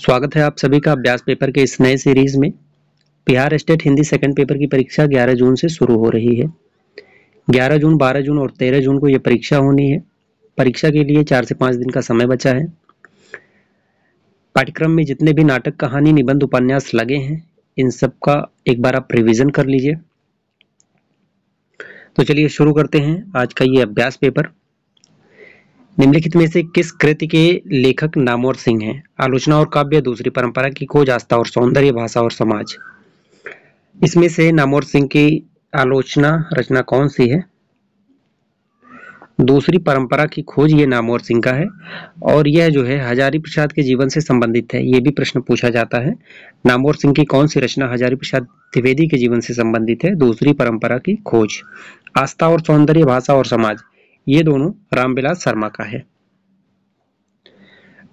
स्वागत है आप सभी का अभ्यास पेपर के इस नए सीरीज में। Bihar state Hindi second paper की परीक्षा 11 जून से शुरू हो रही है। 11 जून, 12 जून और 13 जून को यह परीक्षा होनी है। परीक्षा के लिए 4 से 5 दिन का समय बचा है। पाठ्यक्रम में जितने भी नाटक, कहानी, निबंध, उपन्यास लगे हैं, इन सब का एक बार आप रिविजन कर लीजिए। तो चलिए शुरू करते हैं आज का ये अभ्यास पेपर। निम्नलिखित में से किस कृति के लेखक नामवर सिंह हैं? आलोचना और काव्य, दूसरी परंपरा की खोज, आस्था और सौंदर्य, भाषा और समाज। इसमें से नामवर सिंह की आलोचना रचना कौन सी है? दूसरी परंपरा की खोज ये नामवर सिंह का है और यह जो है हजारी प्रसाद के जीवन से संबंधित है। ये भी प्रश्न पूछा जाता है। नामवर सिंह की कौन सी रचना हजारी प्रसाद द्विवेदी के जीवन से संबंधित है? दूसरी परंपरा की खोज। आस्था और सौंदर्य, भाषा और समाज, ये दोनों रामविलास शर्मा का है।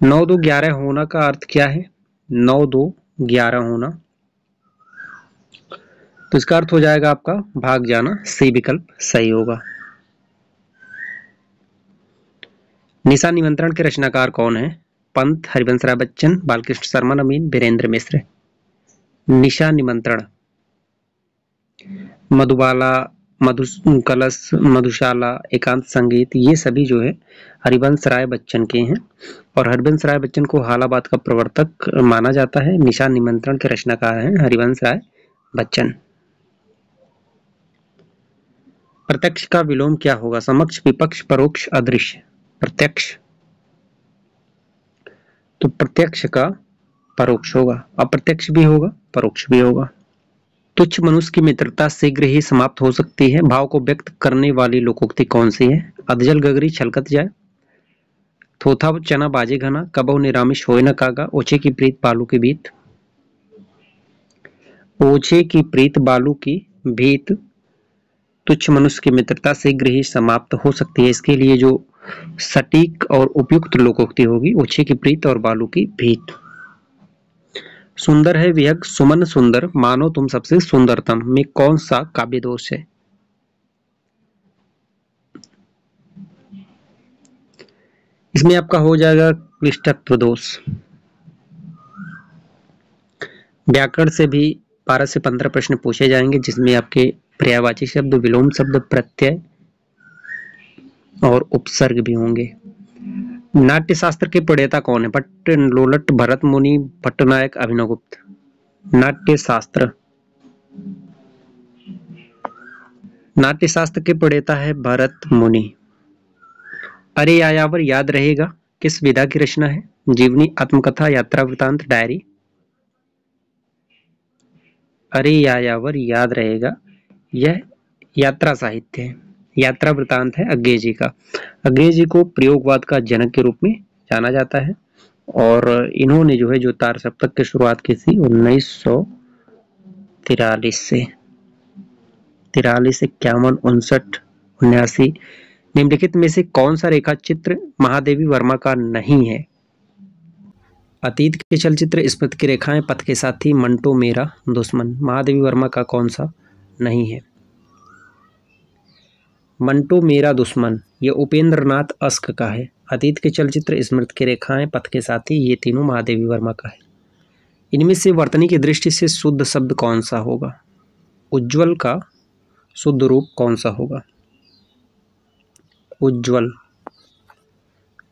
9 2 11 होना का अर्थ क्या है? 9 2 11 होना, तो इसका अर्थ हो जाएगा आपका भाग जाना। सी विकल्प सही होगा। निशा निमंत्रण के रचनाकार कौन है? पंत, हरिवंश राय बच्चन, बालकृष्ण शर्मा नवीन, वीरेंद्र मिश्र। निशा निमंत्रण मधुबाला, मधुकलश, मधुशाला, एकांत संगीत, ये सभी जो है हरिवंश राय बच्चन के हैं और हरिवंश राय बच्चन को हालाबाद का प्रवर्तक माना जाता है। निशा निमंत्रण के रचनाकार हैं हरिवंश राय बच्चन। प्रत्यक्ष का विलोम क्या होगा? समक्ष, विपक्ष, परोक्ष, अदृश्य। प्रत्यक्ष, तो प्रत्यक्ष का परोक्ष होगा। अप्रत्यक्ष भी होगा, परोक्ष भी होगा। तुच्छ मनुष्य की मित्रता शीघ्र ही समाप्त हो सकती है, भाव को व्यक्त करने वाली लोकोक्ति कौन सी है? अधजल गगरी छलकत जाए, थोथा चना बाजे घना, कबहु निरामिष होए न कागा, ओछे की प्रीत बालू की भीत। ओछे की प्रीत बालू की भीत, तुच्छ मनुष्य की मित्रता शीघ्र ही समाप्त हो सकती है। इसके लिए जो सटीक और उपयुक्त लोकोक्ति होगी, ओछे की प्रीत और बालू की भीत। सुंदर है विहग सुमन सुंदर, मानो तुम सबसे सुंदरतम में कौन सा काव्य दोष है? इसमें आपका हो जाएगा क्लिष्टत्व दोष। व्याकरण से भी 12 से 15 प्रश्न पूछे जाएंगे, जिसमें आपके पर्यायवाची शब्द, विलोम शब्द, प्रत्यय और उपसर्ग भी होंगे। नाट्य शास्त्र के प्रणेता कौन है? भट्ट, लोलट, भरत मुनि, पट्टनायक, अभिनवगुप्त। नाट्य शास्त्र, नाट्य शास्त्र के प्रणेता है भरत मुनि। अरे यायावर याद रहेगा किस विधा की रचना है? जीवनी, आत्मकथा, यात्रा वृतांत, डायरी। अरे यायावर याद रहेगा, यह यात्रा साहित्य है। यात्रा वृतांत है अज्ञेय जी का। अज्ञेय जी को प्रयोगवाद का जनक के रूप में जाना जाता है और इन्होंने जो है जो तार सप्तक की शुरुआत की थी 1943 से। 43, 51, 59, 79। निम्नलिखित में से कौन सा रेखा चित्र महादेवी वर्मा का नहीं है? अतीत के चलचित्र, स्मृति की रेखाएं, पथ के साथी, मंटो मेरा दुश्मन। महादेवी वर्मा का कौन सा नहीं है? मंटो मेरा दुश्मन ये उपेंद्र नाथ अस्क का है। अतीत के चलचित्र, स्मृति की रेखाएं, पथ के साथी, ये तीनों महादेवी वर्मा का है। इनमें से वर्तनी की दृष्टि से शुद्ध शब्द कौन सा होगा? उज्ज्वल का शुद्ध रूप कौन सा होगा? उज्ज्वल,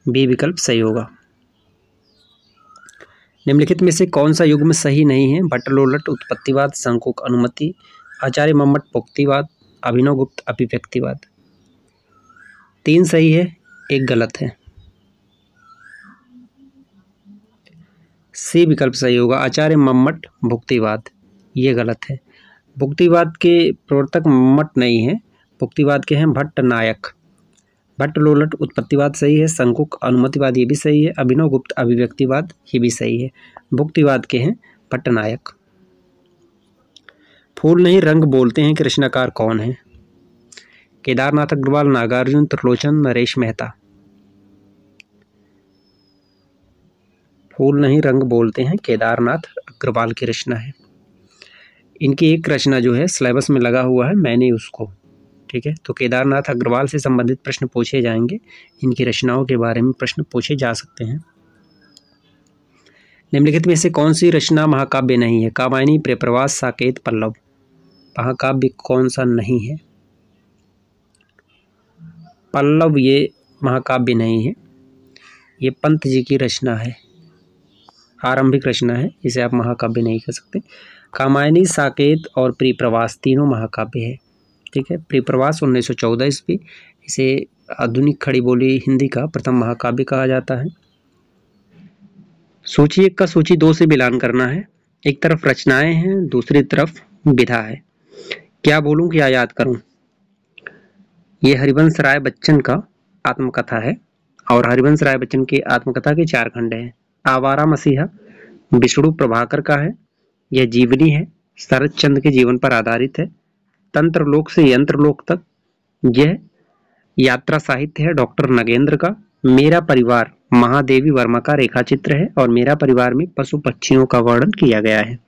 बी विकल्प सही होगा। निम्नलिखित में से कौन सा युग्म सही नहीं है? भट्टलोलट उत्पत्तिवाद, शंकुक अनुमति, आचार्य मम्मट पोक्तिवाद, अभिनवगुप्त अभिव्यक्तिवाद। 3 सही है, 1 गलत है। सी विकल्प सही होगा, आचार्य मम्मट भुक्तिवाद, ये गलत है। भुक्तिवाद के प्रवर्तक मम्मट नहीं है, भुक्तिवाद के हैं भट्टनायक। भट्टलोलट उत्पत्तिवाद सही है, शंकुक अनुमतिवाद ये भी सही है, अभिनवगुप्त अभिव्यक्तिवाद ये भी सही है। भुक्तिवाद के हैं भट्टनायक। फूल नहीं रंग बोलते हैं कि रचनाकार कौन है? केदारनाथ अग्रवाल, नागार्जुन, त्रिलोचन, नरेश मेहता। फूल नहीं रंग बोलते हैं केदारनाथ अग्रवाल की रचना है। इनकी एक रचना जो है सिलेबस में लगा हुआ है, मैंने उसको, ठीक है। तो केदारनाथ अग्रवाल से संबंधित प्रश्न पूछे जाएंगे, इनकी रचनाओं के बारे में प्रश्न पूछे जा सकते हैं। निम्नलिखित में से कौन सी रचना महाकाव्य नहीं है? कामायनी, प्रियप्रवास, साकेत, पल्लव। महाकाव्य कौन सा नहीं है? पल्लव ये महाकाव्य नहीं है, ये पंत जी की रचना है, आरंभिक रचना है, इसे आप महाकाव्य नहीं कह सकते। कामायनी, साकेत और प्रियप्रवास तीनों महाकाव्य है। ठीक है, प्रियप्रवास 1914 ईस्वी, इसे आधुनिक खड़ी बोली हिंदी का प्रथम महाकाव्य कहा जाता है। सूची 1 का सूची 2 से मिलान करना है। एक तरफ रचनाएं हैं, दूसरी तरफ विधा है। क्या बोलूं, क्या याद करूं? ये हरिवंश राय बच्चन का आत्मकथा है और हरिवंश राय बच्चन की आत्मकथा के 4 खंड हैं। आवारा मसीहा विष्णु प्रभाकर का है, यह जीवनी है, शरद चंद्र के जीवन पर आधारित है। तंत्रलोक से यंत्रलोक तक, यह यात्रा साहित्य है डॉक्टर नगेंद्र का। मेरा परिवार महादेवी वर्मा का रेखा चित्र है और मेरा परिवार में पशु पक्षियों का वर्णन किया गया है।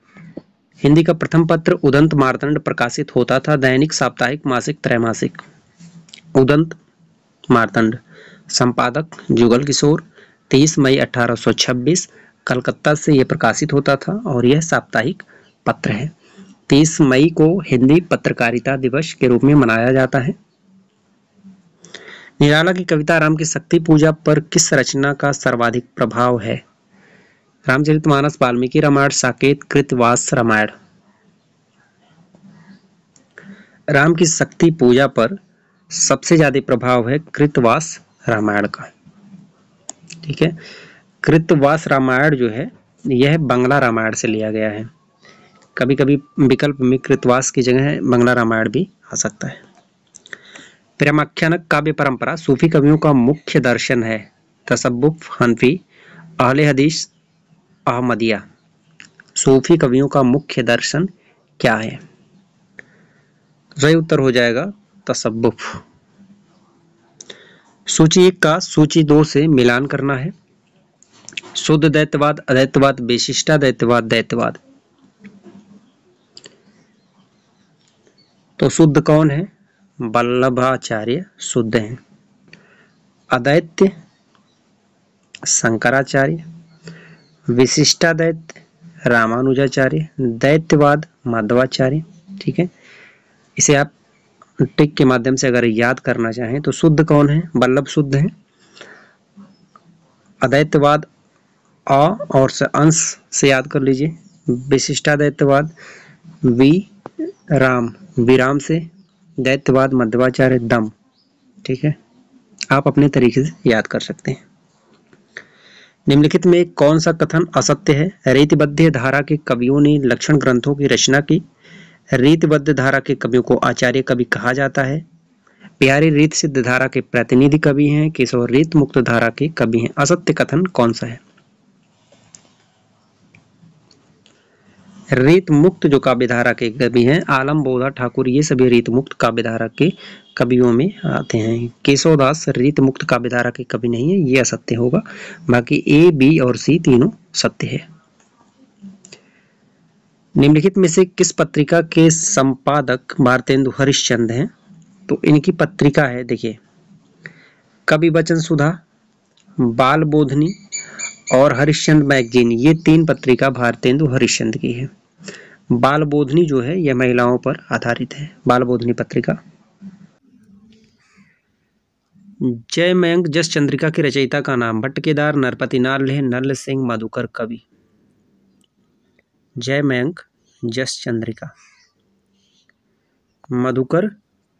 हिंदी का प्रथम पत्र उदंत मार्तंड प्रकाशित होता था, दैनिक, साप्ताहिक, मासिक, त्रैमासिक। उदंत मार्तंड, संपादक जुगल किशोर, 30 मई 1826 कलकत्ता से यह प्रकाशित होता था और यह साप्ताहिक पत्र है। 30 मई को हिंदी पत्रकारिता दिवस के रूप में मनाया जाता है। निराला की कविता राम की शक्ति पूजा पर किस रचना का सर्वाधिक प्रभाव है? रामचरितमानस, वाल्मीकि रामायण, साकेत, कृतवास रामायण। राम की शक्ति पूजा पर सबसे ज्यादा प्रभाव है कृतवास रामायण का। ठीक है, कृतवास रामायण जो है यह बंगला रामायण से लिया गया है। कभी कभी विकल्प में कृतवास की जगह बंगला रामायण भी आ सकता है। प्रेमाख्यानक काव्य परंपरा सूफी कवियों का मुख्य दर्शन है। तसव्वुफ, हनफी, अहले हदीस, अहमदिया। सूफी कवियों का मुख्य दर्शन क्या है? सही उत्तर हो जाएगा तसव्वुफ। सूची 1 का सूची 2 से मिलान करना है। शुद्ध दैत्यवाद, अदैत्यवाद, विशिष्टाद्वैतवाद, दैत्यवाद। तो शुद्ध कौन है? वल्लभाचार्य शुद्ध हैं। अदैत्य शंकराचार्य, विशिष्टाद्वैत रामानुजाचार्य, दैत्यवाद माधवाचार्य। ठीक है, इसे आप टिक के माध्यम से अगर याद करना चाहें तो शुद्ध कौन है? वल्लभ शुद्ध है। अदैत्यवाद अ और अंश से याद कर लीजिए। विशिष्टाद्वैतवाद वी राम, विराम से। दैत्यवाद मध्वाचार्य दम। ठीक है, आप अपने तरीके से याद कर सकते हैं। निम्नलिखित में कौन सा कथन असत्य है? रीतिबद्ध धारा के कवियों ने लक्षण ग्रंथों की रचना की। रीतिबद्ध धारा के कवियों को आचार्य कवि कहा जाता है। बिहारी रीत सिद्ध धारा के प्रतिनिधि कवि हैं, किशोर रीत मुक्त धारा के कवि हैं। असत्य कथन कौन सा है? रीत मुक्त जो काव्य धारा के कवि हैं, आलम, बोधा, ठाकुर, ये सभी रीत मुक्त काव्य धारा के कवियों में आते हैं। केशवदास रीत मुक्त काव्य धारा के कवि नहीं है, ये असत्य होगा। बाकी ए, बी और सी तीनों सत्य है। निम्नलिखित में से किस पत्रिका के संपादक भारतेंदु हरिश्चंद्र हैं? तो इनकी पत्रिका है, देखिए, कवि वचन सुधा, बाल बोधनी और हरिश्चंद्र मैगजीन। ये 3 पत्रिका भारतेंदु हरिश्चंद्र की है। बाल बोधनी जो है यह महिलाओं पर आधारित है, बाल बोधनी पत्रिका। जय मयंक जस चंद्रिका की रचयिता का नाम? भट्टकेदार, नरपति नाल्ह, नल सिंह, मधुकर कवि। जय मयंक जस चंद्रिका, मधुकर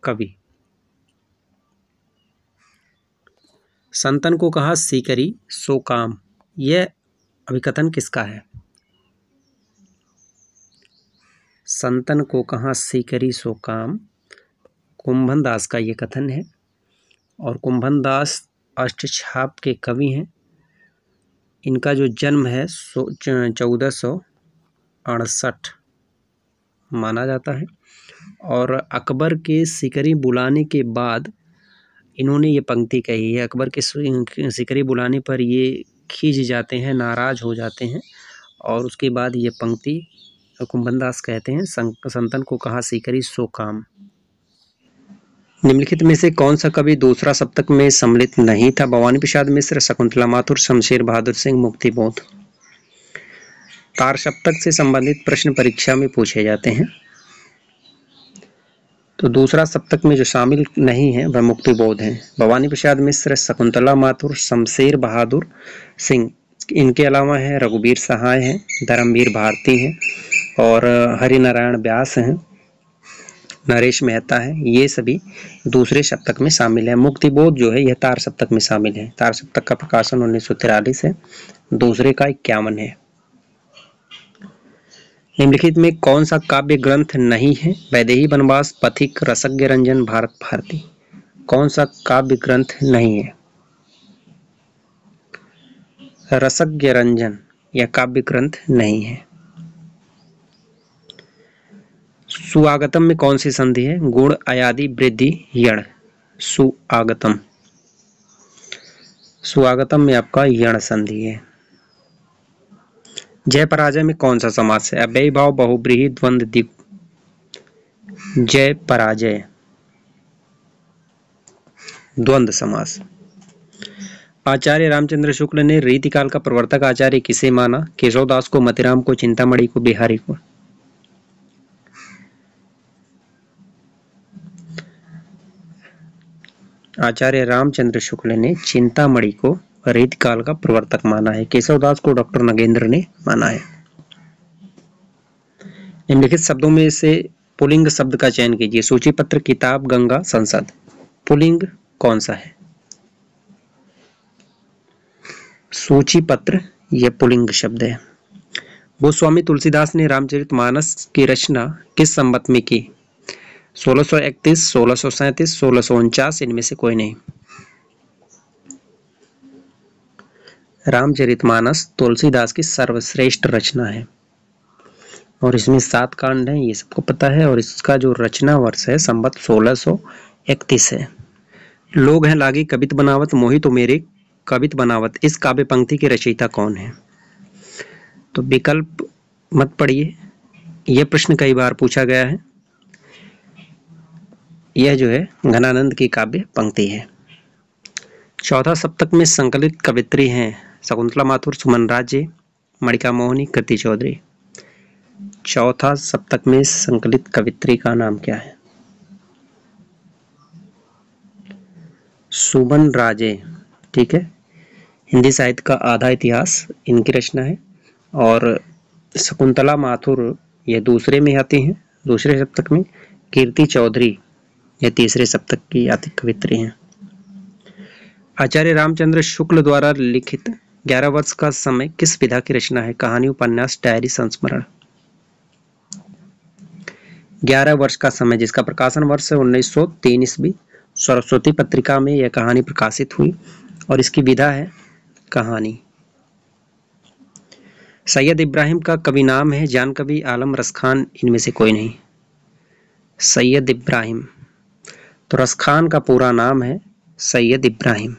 कवि। संतन को कहा सीकरी सो काम, यह अभिकथन किसका है? संतन को कहा सीकरी सो काम, कुंभन दास का ये कथन है। और कुंभन दास अष्टछाप के कवि हैं। इनका जो जन्म है 1468 माना जाता है। और अकबर के सिकरी बुलाने के बाद इन्होंने ये पंक्ति कही है। अकबर के सिकरी बुलाने पर ये खींच जाते हैं, नाराज हो जाते हैं और उसके बाद ये पंक्ति कुंभन दास कहते हैं, संतन को कहा सीकरी सो काम। निम्नलिखित में से कौन सा कवि दूसरा सप्तक में सम्मिलित नहीं था? भवानी प्रसाद मिश्र, शकुंतला माथुर, शमशेर बहादुर सिंह, मुक्तिबोध। तार सप्तक से संबंधित प्रश्न परीक्षा में पूछे जाते हैं। तो दूसरा सप्तक में जो शामिल नहीं है वह मुक्तिबोध है। भवानी प्रसाद मिश्र, शकुंतला माथुर, शमशेर बहादुर सिंह, इनके अलावा है रघुवीर सहाय हैं, धर्मवीर भारती हैं और हरिनारायण व्यास हैं, नरेश मेहता है। ये सभी दूसरे सप्तक में शामिल है। मुक्तिबोध जो है यह तार सप्तक में शामिल है। तार सप्तक का प्रकाशन 1943 है, दूसरे का 51 है। निम्नलिखित में कौन सा काव्य ग्रंथ नहीं है? वैदेही वनवास, पथिक, रसज्ञ रंजन, भारत भारती। कौन सा काव्य ग्रंथ नहीं है? रसज्ञ रंजन यह काव्य ग्रंथ नहीं है। सुआगतम में कौन सी संधि है? गुण, अयादि, वृद्धि, यण। सुआगतम, सुआगतम में आपका यण संधि है। जय पराजय में कौन सा समास है? अव्ययी भाव, बहुब्रीहि, द्वंद्व, द्विगु। जय पराजय द्वंद्व समास। आचार्य रामचंद्र शुक्ल ने रीतिकाल का प्रवर्तक आचार्य किसे माना? केशवदास को, मतिराम को, चिंतामणि को, बिहारी को। आचार्य रामचंद्र शुक्ल ने चिंतामणि को रीतिकाल का प्रवर्तक माना है। केशवदास को डॉक्टर नगेंद्र ने माना है। निम्नलिखित शब्दों में से पुल्लिंग शब्द का चयन कीजिए। सूचीपत्र, किताब, गंगा, संसद। पुल्लिंग कौन सा है? सूचीपत्र यह पुल्लिंग शब्द है। गोस्वामी तुलसीदास ने रामचरितमानस की रचना किस संवत में की? 1631, 1637, 1649, इनमें से कोई नहीं। रामचरितमानस तुलसीदास की सर्वश्रेष्ठ रचना है और इसमें 7 कांड हैं, ये सबको पता है। और इसका जो रचना वर्ष है संवत 1631 है। लोग हैं लागी कवित बनावत, मोहि तो मेरे कवित बनावत। इस काव्य पंक्ति के रचयिता कौन है? तो विकल्प मत पढ़िए, यह प्रश्न कई बार पूछा गया है। यह जो है घनानंद की काव्य पंक्ति है। चौथा सप्तक में संकलित कवित्री हैं शकुंतला माथुर, सुमन राज्य, मणिका मोहिनी, कृति चौधरी। चौथा सप्तक में संकलित कवित्री का नाम क्या है? सुमन राजे, ठीक है। हिंदी साहित्य का आधा इतिहास इनकी रचना है। और शकुंतला माथुर ये दूसरे में आती हैं, दूसरे सप्तक में। कीर्ति चौधरी ये तीसरे सप्तक की आती कवित्री हैं। आचार्य रामचंद्र शुक्ल द्वारा लिखित 11 वर्ष का समय किस विधा की रचना है? कहानी, उपन्यास, डायरी, संस्मरण। 11 वर्ष का समय जिसका प्रकाशन वर्ष है 1903 ईस्वी। सरस्वती पत्रिका में यह कहानी प्रकाशित हुई और इसकी विधा है कहानी। सैयद इब्राहिम का कवि नाम है जान कवि, आलम, रसखान, इनमें से कोई नहीं। सैयद इब्राहिम, तो रसखान का पूरा नाम है सैयद इब्राहिम।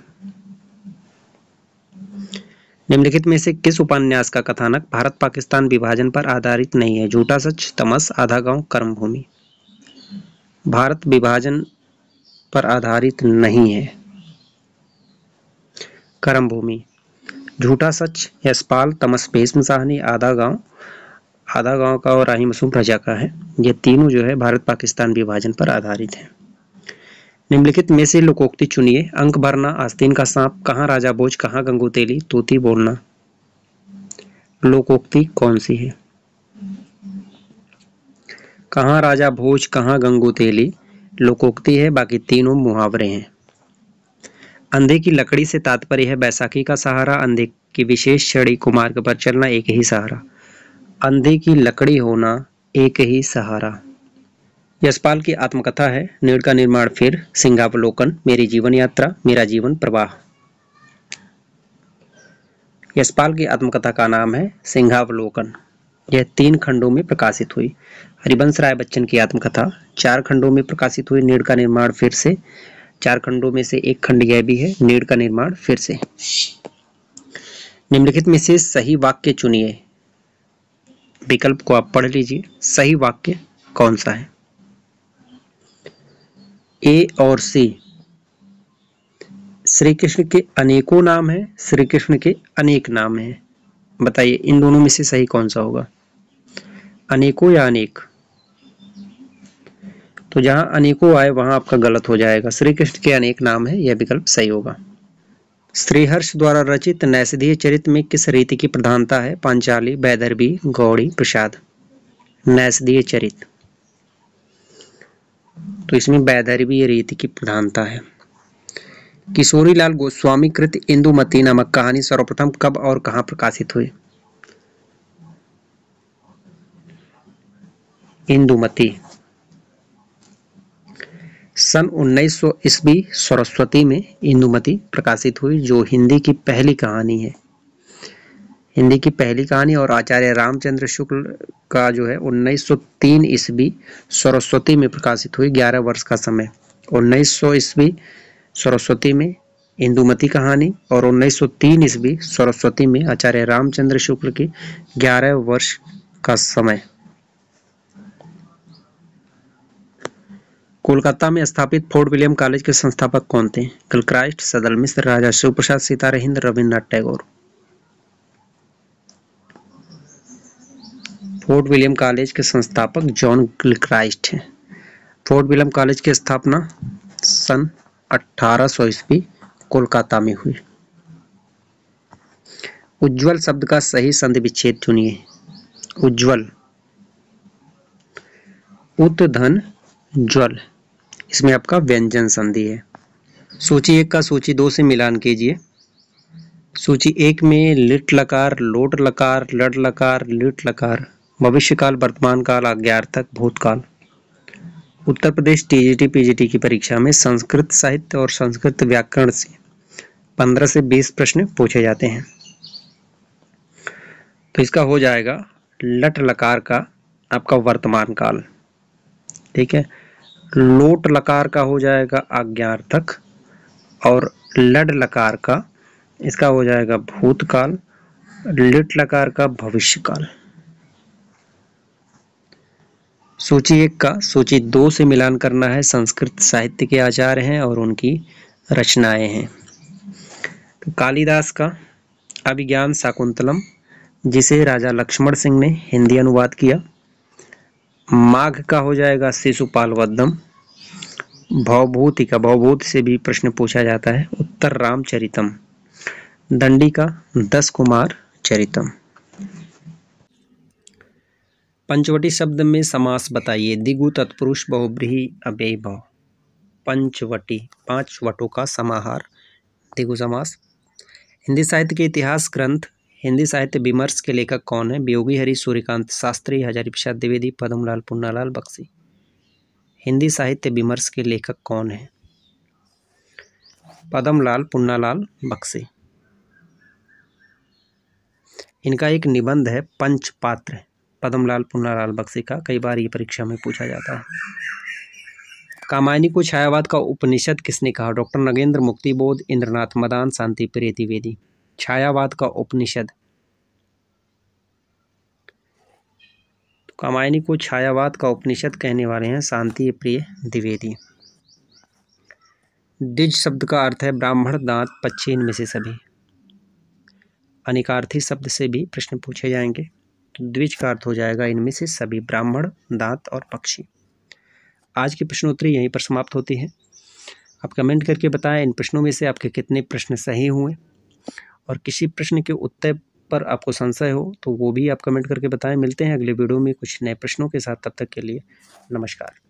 निम्नलिखित में से किस उपन्यास का कथानक भारत पाकिस्तान विभाजन पर आधारित नहीं है? झूठा सच, तमस, आधा गांव, कर्मभूमि। भारत विभाजन पर आधारित नहीं है। कर्मभूमि। झूठा सच यशपाल, तमस भीष्म साहनी, आधा गांव का और राही मासूम प्रजा का है। ये तीनों जो है भारत पाकिस्तान विभाजन पर आधारित है। निम्नलिखित में से लोकोक्ति चुनिए। अंक भरना, आस्तीन का सांप, कहाँ राजा भोज, कहाँ गंगू तेली, तूती बोलना। लोकोक्ति कौन सी है? कहाँ राजा भोज, कहाँ गंगू तेली लोकोक्ति है, बाकी तीनों मुहावरे हैं। अंधे की लकड़ी से तात्पर्य है बैसाखी का सहारा, अंधे की विशेष छड़ी को मार्ग पर चलना, एक ही सहारा। अंधे की लकड़ी होना, एक ही सहारा। यशपाल की आत्मकथा है नीड़ का निर्माण फिर, सिंहावलोकन, मेरी जीवन यात्रा, मेरा जीवन प्रवाह। यशपाल की आत्मकथा का नाम है सिंहावलोकन। यह 3 खंडों में प्रकाशित हुई। हरिवंश राय बच्चन की आत्मकथा 4 खंडों में प्रकाशित हुई, नीड़ का निर्माण फिर से। 4 खंडों में से एक खंड यह भी है, नीड़ का निर्माण फिर से। निम्नलिखित में से सही वाक्य चुनिए। विकल्प को आप पढ़ लीजिए। सही वाक्य कौन सा है? ए और सी। श्री कृष्ण के अनेकों नाम हैं, श्री कृष्ण के अनेक नाम हैं। बताइए इन दोनों में से सही कौन सा होगा, अनेकों या अनेक? तो जहां अनेकों आए वहां आपका गलत हो जाएगा, श्री कृष्ण के अनेक नाम है, यह विकल्प सही होगा। श्रीहर्ष द्वारा रचित नैषधीय चरित्र में किस रीति की प्रधानता है, पांचाली, वैदर्भी, गौड़ी, प्रसाद? नैषधीय चरित्र, तो इसमें वैदर्भी रीति की प्रधानता है। किशोरीलाल गोस्वामी कृत इंदुमती नामक कहानी सर्वप्रथम कब और कहां प्रकाशित हुई? इंदुमती सन 1900 ईस्वी सरस्वती में इंदुमती प्रकाशित हुई, जो हिंदी की पहली कहानी है। हिंदी की पहली कहानी और आचार्य रामचंद्र शुक्ल का जो है 1903 ईस्वी सरस्वती में प्रकाशित हुई, 11 वर्ष का समय। 1900 ईस्वी सरस्वती में इंदुमती कहानी और 1903 ईस्वी सरस्वती में आचार्य रामचंद्र शुक्ल की 11 वर्ष का समय। कोलकाता में स्थापित फोर्ट विलियम कॉलेज के संस्थापक कौन थे? गिलक्राइस्ट, सदल मिश्र, राजा शिवप्रसाद, सितारे Hind, Rabindranath Tagore? Fort William college के संस्थापक जॉन गिलक्राइस्ट हैं। फोर्ट विलियम कॉलेज की स्थापना सन 1800 ईस्वी कोलकाता में हुई। उज्ज्वल शब्द का सही संधि विच्छेद चुनिए। उज्ज्वल, उत धन ज्वल, इसमें आपका व्यंजन संधि है। सूची 1 का सूची 2 से मिलान कीजिए। सूची 1 में लिट लकार, लोट लकार, लड लकार, लिट लकार, भविष्यकाल, वर्तमान काल, आज्ञार्थक, भूतकाल। उत्तर प्रदेश टीजीटी पीजीटी की परीक्षा में संस्कृत साहित्य और संस्कृत व्याकरण से 15 से 20 प्रश्न पूछे जाते हैं। तो इसका हो जाएगा लट लकार का आपका वर्तमान काल, ठीक है। लोट लकार का हो जाएगा आज्ञार्थक और लड लकार का इसका हो जाएगा भूतकाल, लिट लकार का भविष्यकाल। सूची 1 का सूची 2 से मिलान करना है। संस्कृत साहित्य के आचार्य हैं और उनकी रचनाएं हैं। तो कालिदास का अभिज्ञान शाकुंतलम, जिसे राजा लक्ष्मण सिंह ने हिंदी अनुवाद किया। माघ का हो जाएगा शिशुपाल वधम। भवभूति का, भवभूति से भी प्रश्न पूछा जाता है, उत्तर रामचरितम। दंडी का 10 कुमार चरितम। पंचवटी शब्द में समास बताइए। दिगु, तत्पुरुष, बहुब्रीहि, अव्ययी भाव। पंचवटी, 5 वटों का समाहार, दिगु समास। हिंदी साहित्य के इतिहास ग्रंथ हिंदी साहित्य विमर्श के लेखक कौन है? वियोगी हरि, सूर्यकांत शास्त्री, हजारी प्रसाद द्विवेदी, पद्मलाल पुन्नालाल बख्शी। हिंदी साहित्य विमर्श के लेखक कौन है? पद्मलाल पुन्नालाल बख्शी। इनका एक निबंध है पंचपात्र, पद्मलाल पुन्नालाल बख्शी का, कई बार ये परीक्षा में पूछा जाता है। कामायनी को छायावाद का उपनिषद किसने कहा? डॉक्टर नगेंद्र, मुक्तिबोध, इंद्रनाथ मदान, शांति प्रिय द्विवेदी। छायावाद का उपनिषद, कामायनी को छायावाद का उपनिषद कहने वाले हैं शांति प्रिय द्विवेदी। द्विज शब्द का अर्थ है ब्राह्मण, दांत, पक्षी, इनमें से सभी। अनिकार्थी शब्द से भी प्रश्न पूछे जाएंगे, तो द्विज का अर्थ हो जाएगा इनमें से सभी, ब्राह्मण, दांत और पक्षी। आज की प्रश्नोत्तरी यहीं पर समाप्त होती है। आप कमेंट करके बताएं इन प्रश्नों में से आपके कितने प्रश्न सही हुए, और किसी प्रश्न के उत्तर पर आपको संशय हो तो वो भी आप कमेंट करके बताएं। मिलते हैं अगले वीडियो में कुछ नए प्रश्नों के साथ, तब तक के लिए नमस्कार।